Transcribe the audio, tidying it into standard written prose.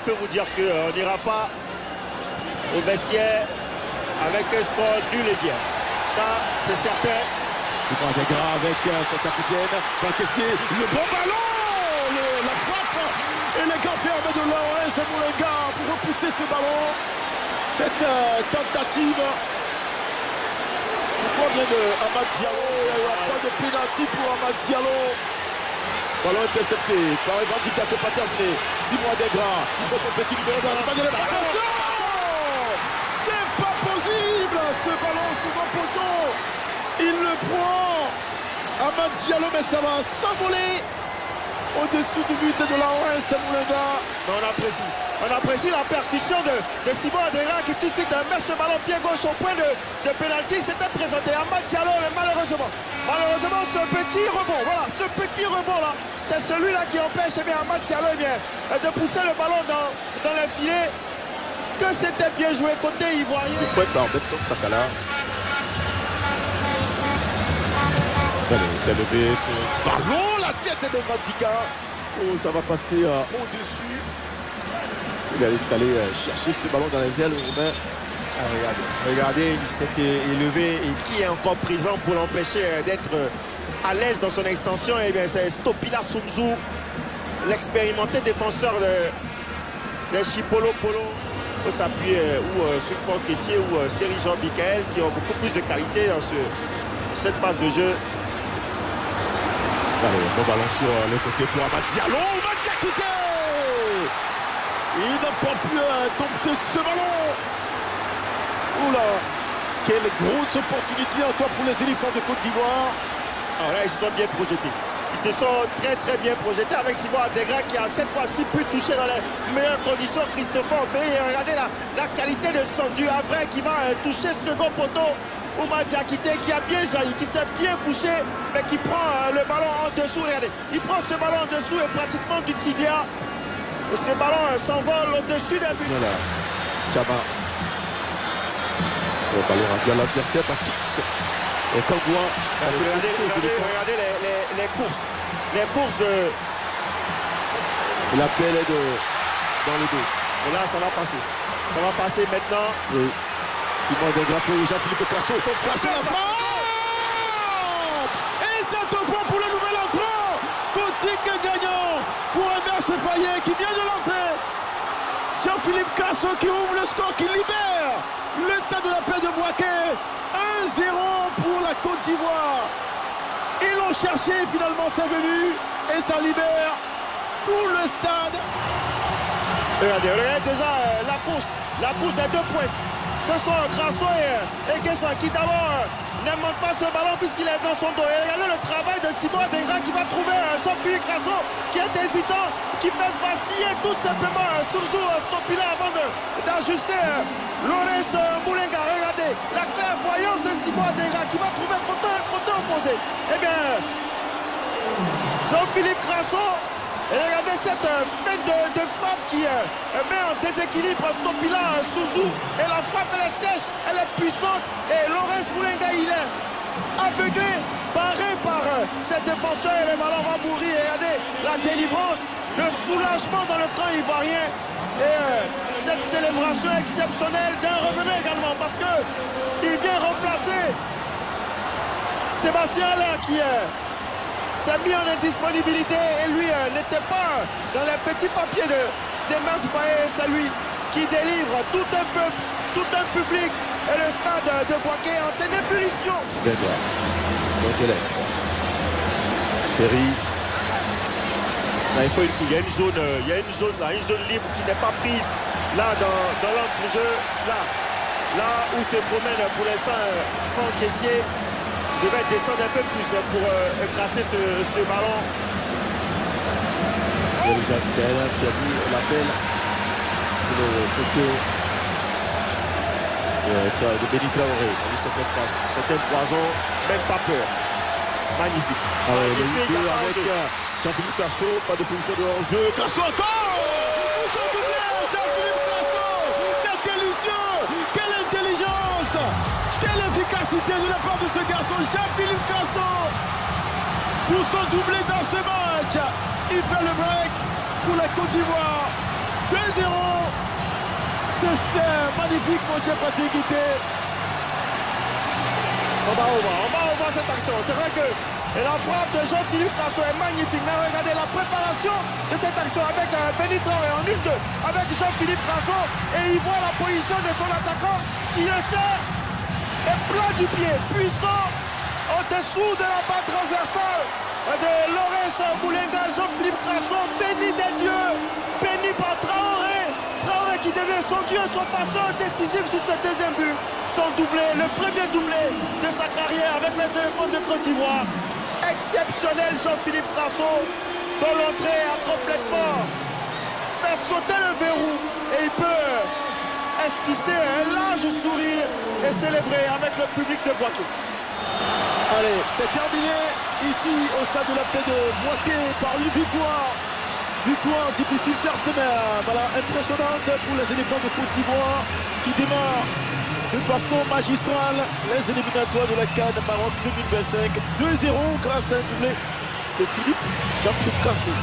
peux vous dire qu'on n'ira pas au vestiaire avec un score nul et bien. Ça, c'est certain. Simon Adingra avec son capitaine, Franck Kessié, le bon ballon, la frappe et les gars fermés de Laurens Moulenga pour repousser ce ballon. Cette tentative, je crois bien de Amad Diallo, il n'y a pas de pénalty pour Amad Diallo. Ballon intercepté par Evan Dika, c'est pas terminé. Simon Adingra qui fait son petit numéro dans la balle de la c'est pas possible, ce ballon second poteau. Il le prend, Amad Diallo, mais ça va s'envoler au-dessus du but de Laurens Moulenga. On apprécie la percussion de Simon Adingra qui tout de suite met ce ballon pied gauche au point de pénalty. C'était présenté à Amad Diallo, mais malheureusement, ce petit rebond, voilà, ce petit rebond là, c'est celui-là qui empêche Amad Diallo de pousser le ballon dans le filet. Que c'était bien joué côté ivoirien. Du point par Benson Sakala. Allez, c'est levé ce ballon, la tête de Mandika. Oh, ça va passer au-dessus. Il allait chercher ce ballon dans les ailes. Regardez, il s'était élevé et qui est encore présent pour l'empêcher d'être à l'aise dans son extension. Et bien c'est Stopila Soumzou, l'expérimenté défenseur de Chipolo Polo. Il faut s'appuyer sur Franck Kessié ou Série Jean Michael qui ont beaucoup plus de qualité dans cette phase de jeu. Allez, bon ballon sur le côté pour Amad Diallo. Amad Diakité. Il n'a pas pu dompter ce ballon. Oula, quelle grosse opportunité encore pour les éléphants de Côte d'Ivoire. Alors là, ils se sont bien projetés. Ils se sont très bien projetés avec Simon Adingra qui a cette fois-ci pu toucher dans les meilleures conditions Christopher Obey. Et regardez la qualité de du Havre qui va toucher second poteau. Oumar Diakité qui a bien jailli, qui s'est bien couché, mais qui prend le ballon en dessous. Regardez, il prend ce ballon en dessous et pratiquement du tibia. Et ce ballon s'envole au-dessus des buts. Voilà, Tchama. Le ballon rendu à l'adversaire. Et Kangoua. Regardez les courses. Les courses de. L'appel est dans le dos. Et là, ça va passer. Ça va passer maintenant. Oui. Simon Adingra pour Jean-Philippe Crasso. Crasso la frappe. Et cette fois pour le nouvel entrant. Cotique gagnant pour Emerse Fayet qui vient de l'entrée. Jean-Philippe Crasso qui ouvre le score, qui libère le stade de la paix de Bouaké. 1-0 pour la Côte d'Ivoire. Ils l'ont cherché, finalement c'est venu. Et ça libère tout le stade. Regardez déjà la course des deux pointes. Que sont Crasso et Guessan qui d'abord ne monte pas ce ballon puisqu'il est dans son dos. Et regardez le travail de Simon Adingra qui va trouver Jean-Philippe Crasso qui est hésitant, qui fait vaciller tout simplement Soumzou Stopila avant d'ajuster Laurens Moulenga. Regardez la clairvoyance de Simon Adingra qui va trouver côté opposé. Eh bien, Jean-Philippe Crasso. Et regardez cette fête de frappe qui met en déséquilibre Stopila Soumzou. Et la frappe, elle est sèche, elle est puissante. Et Laurens Moulenga, il est aveuglé, barré par ses défenseurs. Et le ballon va mourir. Et regardez la délivrance, le soulagement dans le camp ivoirien. Et cette célébration exceptionnelle d'un revenant également. Parce qu'il vient remplacer Sébastien Allaire qui s'est mis en indisponibilité et lui n'était pas dans les petits papiers d'Emerse Fayet. C'est lui qui délivre tout un peuple, tout un public et le stade de Bouaké en pleine ébullition. Benoît, Angeles, Ferry. Il y a une zone là, une zone libre qui n'est pas prise là dans l'entrejeu, là où se promène pour l'instant Franck Kessié. Devait descendre un peu plus pour gratter ce ballon. Il y a déjà Michael qui a vu l'appel sur le côté de Béni Traoré. C'est un poison, même pas peur. Magnifique. Magnifique avec Jean-Philippe Crasso, pas de position de hors-jeu. Crasso encore. Jean-Philippe Crasso, c'est délicieux. Quelle intelligence, quelle efficacité de la part de ce garçon, Jean-Philippe Crasso. Pour son doublé dans ce match, il fait le break pour la Côte d'Ivoire. 2-0. C'est magnifique, mon cher Patrick Guité. On va revoir cette action. C'est vrai que la frappe de Jean-Philippe Crasso est magnifique. Mais regardez la préparation de cette action avec Béni Traoré en 1-2 avec Jean-Philippe Crasso. Et il voit la position de son attaquant qui le sert. Et plat du pied, puissant, en dessous de la barre transversale de Laurence Moulenga. Jean-Philippe Crasso, béni des dieux, béni par Traoré. Traoré qui devient son dieu, son passeur décisif sur ce deuxième but. Son doublé, le premier doublé de sa carrière avec les éléphants de Côte d'Ivoire. Exceptionnel Jean-Philippe Crasso, dont l'entrée a complètement fait sauter le verrou. Et il peut esquisser un large sourire et célébrer avec le public de Boaké. Allez, c'est terminé ici au stade de la paix de Boaké par une victoire. Victoire difficile certes, mais voilà, impressionnante pour les éléphants de Côte d'Ivoire qui démarrent de façon magistrale les éliminatoires de la CAN Maroc 2025. 2-0 grâce à un doublé de Jean-Philippe Crasso.